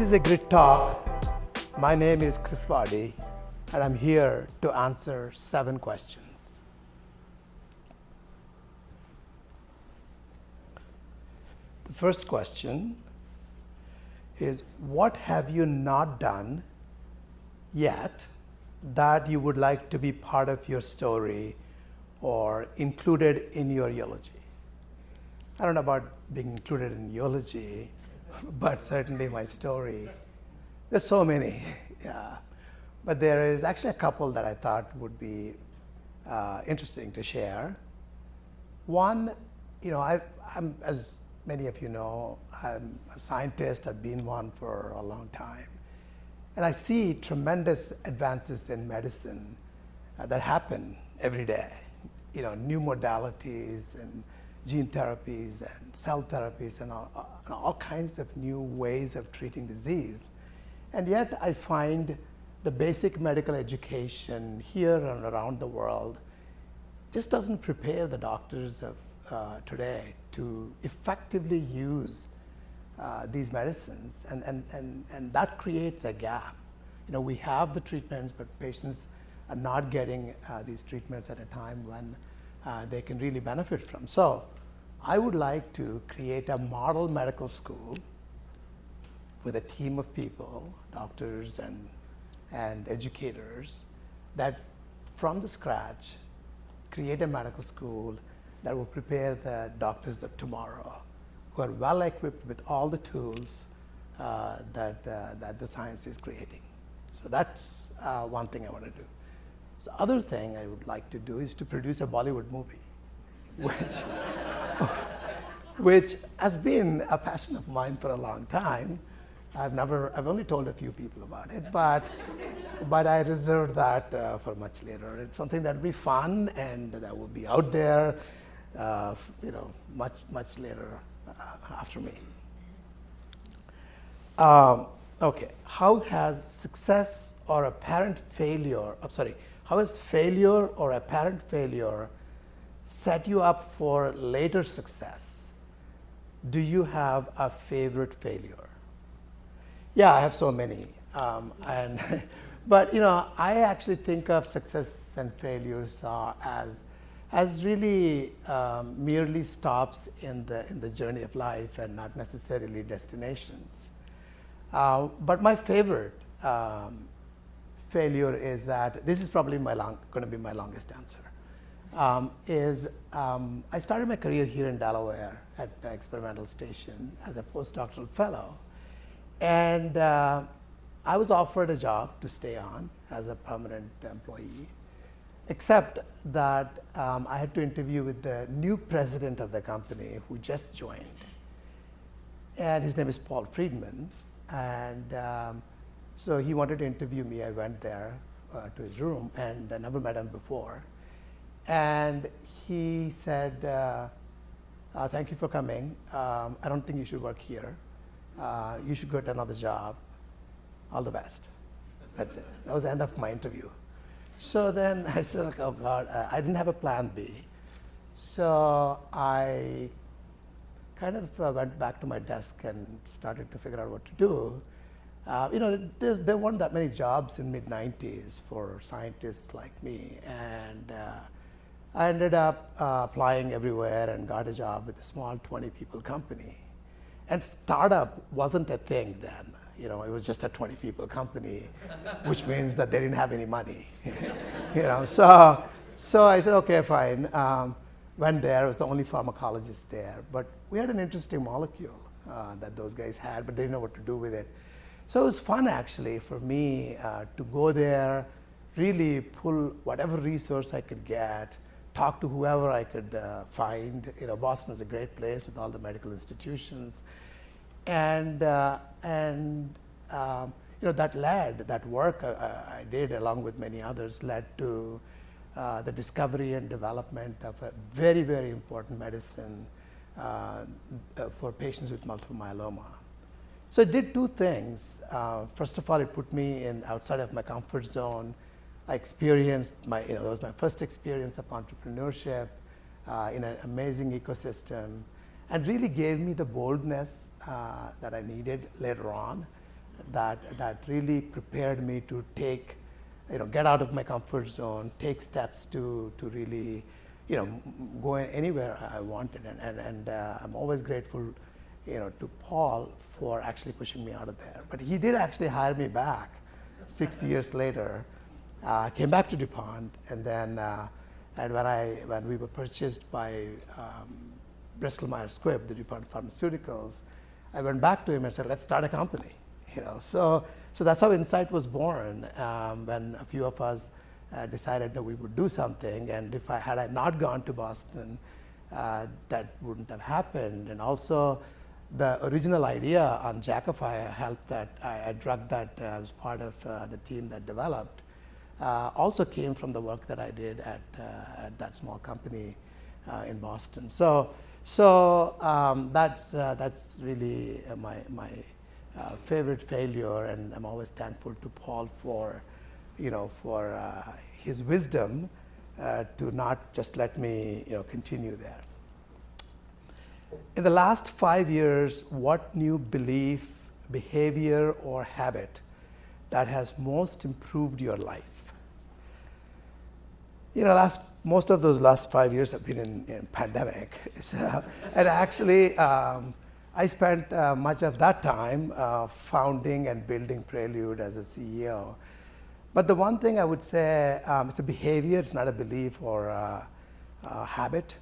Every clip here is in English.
is a grit talk. My name is Kris Vaddi, and I'm here to answer 7 questions. The first question is, what have you not done yet that you would like to be part of your story or included in your eulogy? I don't know about being included in eulogy, but certainly my story. There's so many, yeah. But there is actually a couple that I thought would be interesting to share. One, I'm, as many of you know, I'm a scientist. I've been one for a long time. And I see tremendous advances in medicine that happen every day. New modalities and gene therapies and cell therapies and all kinds of new ways of treating disease. And yet I find the basic medical education here and around the world just doesn't prepare the doctors of today to effectively use these medicines, and that creates a gap. We have the treatments, but patients are not getting these treatments at a time when they can really benefit from. So I would like to create a model medical school with a team of people, doctors and educators, that from the scratch create a medical school that will prepare the doctors of tomorrow, who are well equipped with all the tools that the science is creating. So that's one thing I want to do. So the other thing I would like to do is to produce a Bollywood movie, which has been a passion of mine for a long time. I've only told a few people about it, but I reserved that for much later. It's something that will be fun and that will be out there, much later after me. Okay, how has success or apparent failure, how has failure or apparent failure set you up for later success? Do you have a favorite failure? Yeah, I have so many. But I actually think of success and failures as really merely stops in the journey of life and not necessarily destinations. But my favorite failure is that, this is probably going to be my longest answer, I started my career here in Delaware at the Experimental Station as a postdoctoral fellow. And I was offered a job to stay on as a permanent employee, except that I had to interview with the new president of the company who just joined. And his name is Paul Friedman. And so he wanted to interview me. I went there to his room, and I never met him before. And he said, thank you for coming. I don't think you should work here. You should get another job. All the best. That's it. That was the end of my interview. So then I said, oh God, I didn't have a plan B. So I kind of went back to my desk and started to figure out what to do. There weren't that many jobs in mid-90s for scientists like me. And I ended up applying everywhere and got a job with a small 20-people company. And startup wasn't a thing then. It was just a 20-people company, which means that they didn't have any money. So I said, okay, fine. Went there. I was the only pharmacologist there. But we had an interesting molecule that those guys had, but they didn't know what to do with it. So it was fun, actually, for me to go there, really pull whatever resource I could get, talk to whoever I could find. Boston was a great place with all the medical institutions. And that work I did, along with many others, led to the discovery and development of a very, very important medicine for patients with multiple myeloma. So it did 2 things. First of all, it put me outside of my comfort zone. I experienced that was my first experience of entrepreneurship in an amazing ecosystem, and really gave me the boldness that I needed later on that really prepared me to take, get out of my comfort zone, take steps to really, go anywhere I wanted. And I'm always grateful, to Paul for actually pushing me out of there. But he did actually hire me back 6 years later. Came back to DuPont, and then when we were purchased by Bristol Myers Squibb, the DuPont Pharmaceuticals, I went back to him and said, let's start a company. So that's how Incyte was born, when a few of us decided that we would do something. And had I not gone to Boston, that wouldn't have happened. And also, the original idea on Jakafi helped that a drug that was part of the team that developed, also came from the work that I did at that small company in Boston. So that's really my favorite failure, and I'm always thankful to Paul for his wisdom to not just let me continue there. In the last 5 years, what new belief, behavior, or habit that has most improved your life? Most of those last 5 years have been in pandemic. And actually, I spent much of that time founding and building Prelude as a CEO. But the one thing I would say, it's a behavior, it's not a belief or a habit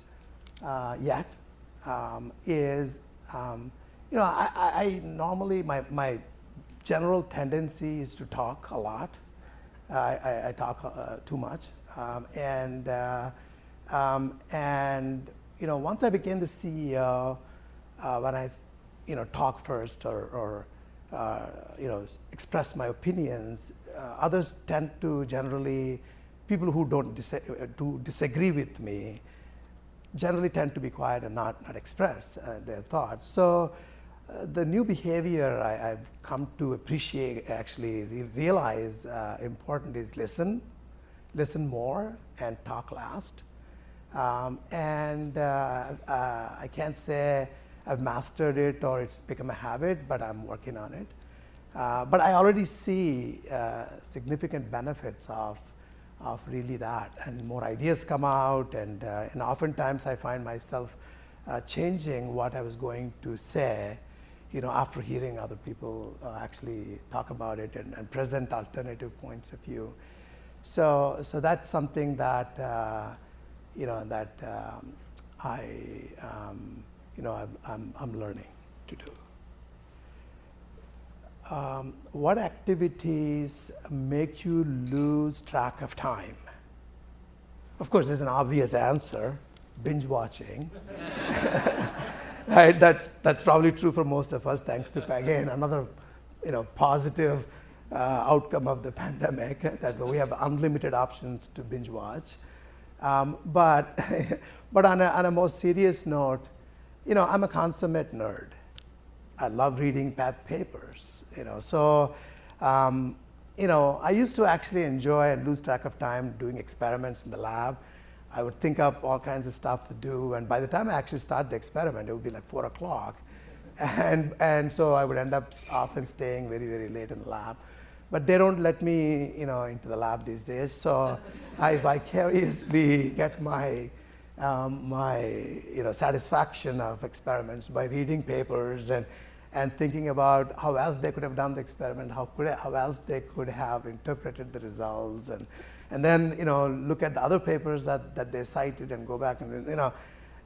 yet, is, I normally, my general tendency is to talk a lot. I talk too much. And once I became the CEO, when I talk first or express my opinions, others tend to generally, people who don't disagree with me, generally tend to be quiet and not express their thoughts. So the new behavior I've come to appreciate, actually realize important, is listen more and talk last. I can't say I've mastered it or it's become a habit, but I'm working on it. But I already see significant benefits of really that, and more ideas come out, and oftentimes I find myself changing what I was going to say, after hearing other people actually talk about it and present alternative points of view. So that's something that I'm learning to do. What activities make you lose track of time? Of course, there's an obvious answer: binge watching. Right? That's probably true for most of us, thanks to, again, another positive outcome of the pandemic, that we have unlimited options to binge watch. But on a more serious note, I'm a consummate nerd. I love reading papers. So I used to actually enjoy and lose track of time doing experiments in the lab. I would think up all kinds of stuff to do, and by the time I actually start the experiment, it would be like 4 o'clock. And so I would end up often staying very, very late in the lab. But they don't let me, into the lab these days. So I vicariously get my satisfaction of experiments by reading papers and thinking about how else they could have done the experiment, how else they could have interpreted the results, and then look at the other papers that they cited and go back and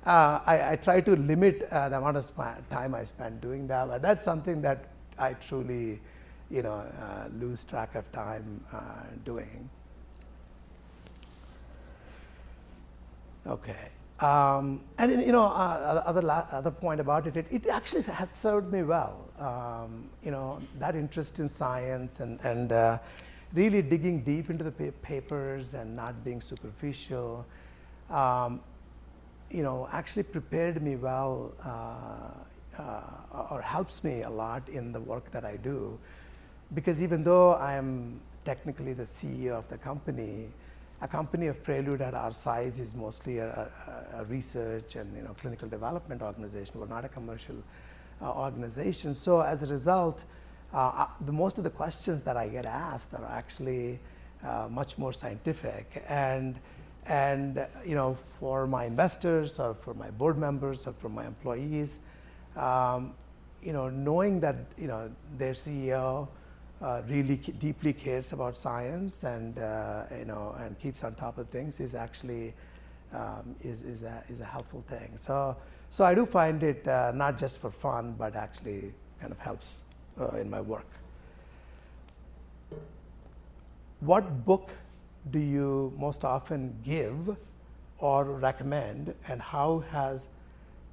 I try to limit the amount of time I spend doing that. But that's something that I truly lose track of time doing. Okay. And other point about it, it actually has served me well. That interest in science and really digging deep into the papers and not being superficial, actually prepared me well, or helps me a lot in the work that I do. Because even though I am technically the CEO of the company, a company of Prelude at our size is mostly a research and clinical development organization. We're not a commercial organization. So as a result, most of the questions that I get asked are actually much more scientific. And for my investors or for my board members or for my employees, knowing that their CEO really deeply cares about science and and keeps on top of things is actually is a helpful thing. So I do find it not just for fun, but actually kind of helps in my work. What book do you most often give or recommend, and how has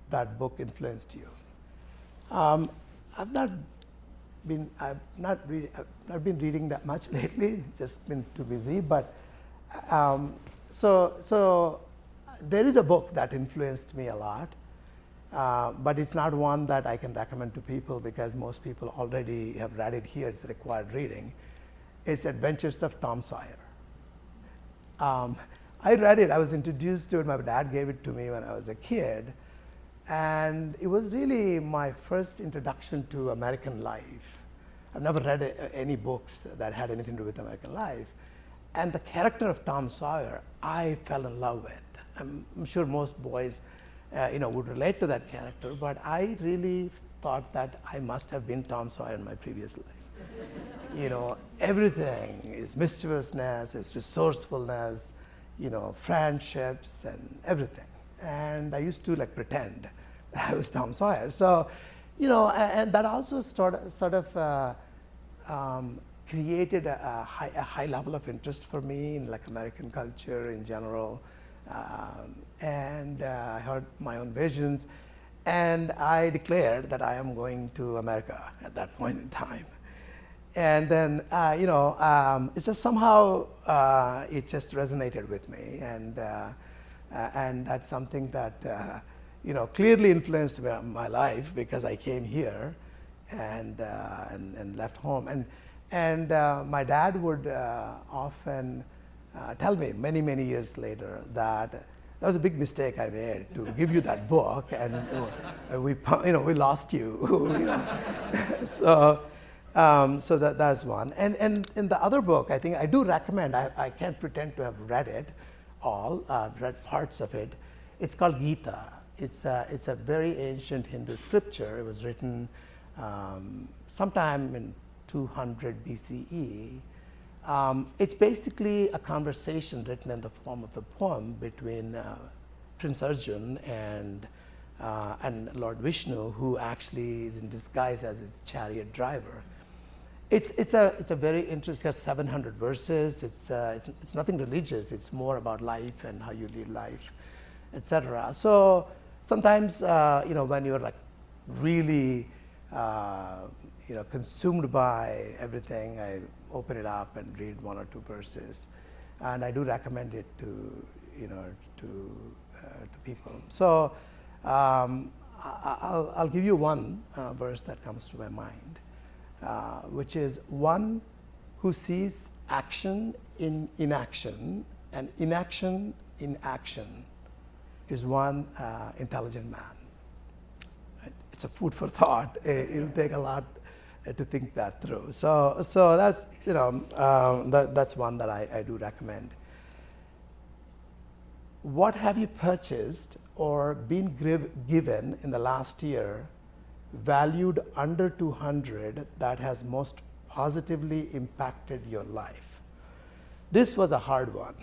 that book influenced you? I've not been reading that much lately, just been too busy, but so there is a book that influenced me a lot, but it's not one that I can recommend to people because most people already have read it here. It's required reading. It's Adventures of Tom Sawyer. I read it. I was introduced to it. My dad gave it to me when I was a kid. And it was really my first introduction to American life. I've never read any books that had anything to do with American life. And the character of Tom Sawyer, I fell in love with. I'm sure most boys would relate to that character, but I really thought that I must have been Tom Sawyer in my previous life. Everything is mischievousness, it's resourcefulness, friendships and everything. And I used to pretend that I was Tom Sawyer. So, and that also sort of created a high level of interest for me in American culture in general. And I heard my own visions, and I declared that I am going to America at that point in time. And then, it's just somehow it just resonated with me, and that's something that clearly influenced my life because I came here and left home. And my dad would often tell me many years later that that was a big mistake I made to give you that book, and we lost you. So that's one. And in the other book, I think I do recommend. I can't pretend to have read it all. I've read parts of it. It's called Gita. It's a very ancient Hindu scripture. It was written sometime in 200 BCE. It's basically a conversation written in the form of a poem between Prince Arjun and Lord Vishnu, who actually is in disguise as his chariot driver. It's a very interesting. It's got 700 verses. It's nothing religious. It's more about life and how you lead life, etc. So sometimes when you're really consumed by everything, I open it up and read one or two verses, and I do recommend it to people. So I'll give you one verse that comes to my mind, which is one who sees action in inaction and inaction in action is one intelligent man. It's a food for thought. It'll take a lot to think that through. So that's that's one that I do recommend. What have you purchased or been given in the last year, valued under 200, that has most positively impacted your life? This was a hard one.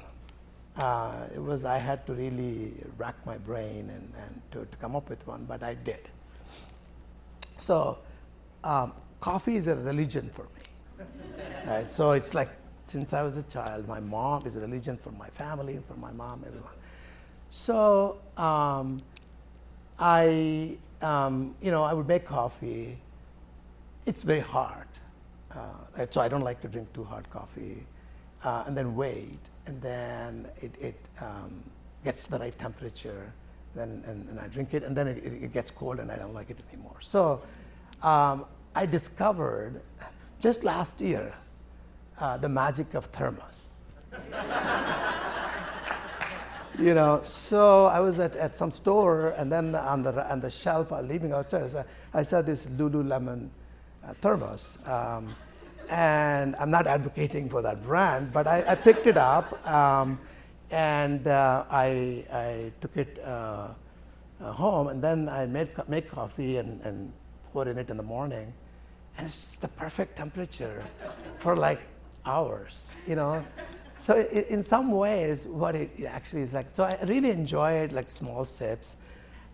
I had to really rack my brain and to come up with one, but I did. So coffee is a religion for me, right? So it's like since I was a child, my mom is a religion for my family and for my mom, everyone. So I would make coffee. It's very hard, right? So I don't like to drink too hard coffee, and then wait, and then it gets to the right temperature, and I drink it, and then it gets cold, and I don't like it anymore. So I discovered just last year the magic of thermos. So I was at some store, and then on the shelf, leaving outside, I saw this Lululemon thermos. And I'm not advocating for that brand, but I picked it up and I took it home, and then I make coffee and pour in it in the morning, and it's the perfect temperature for like hours, you know. So in some ways, what it actually is like, so I really enjoy it, like small sips,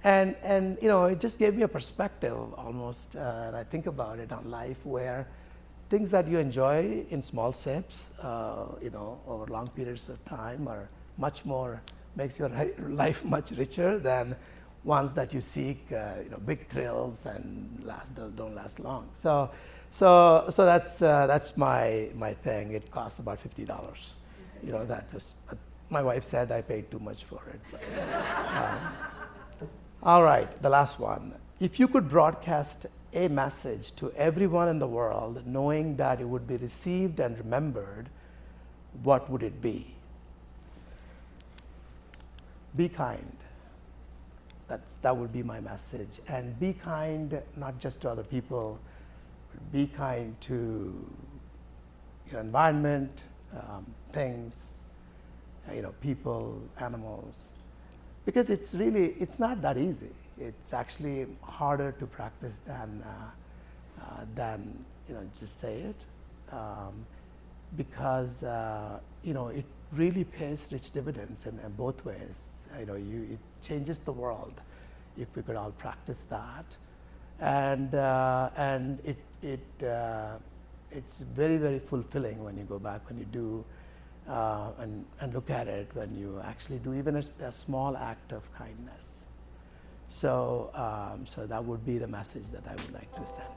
and you know, it just gave me a perspective almost, and I think about it on life, where things that you enjoy in small sips, you know, over long periods of time are much more, makes your life much richer than ones that you seek, you know, big thrills and don't last long. So that's my thing. It costs about $50. You know, that just, my wife said I paid too much for it. But, all right, the last one. If you could broadcast a message to everyone in the world, knowing that it would be received and remembered, what would it be? Be kind. That would be my message. And be kind not just to other people, but be kind to your environment, things, you know, people, animals. Because it's not that easy. It's actually harder to practice than you know, just say it, because you know, it really pays rich dividends in both ways. You know, it changes the world if we could all practice that, and it's very, very fulfilling when you go back, when you do. And look at it when you actually do even a small act of kindness. So that would be the message that I would like to send.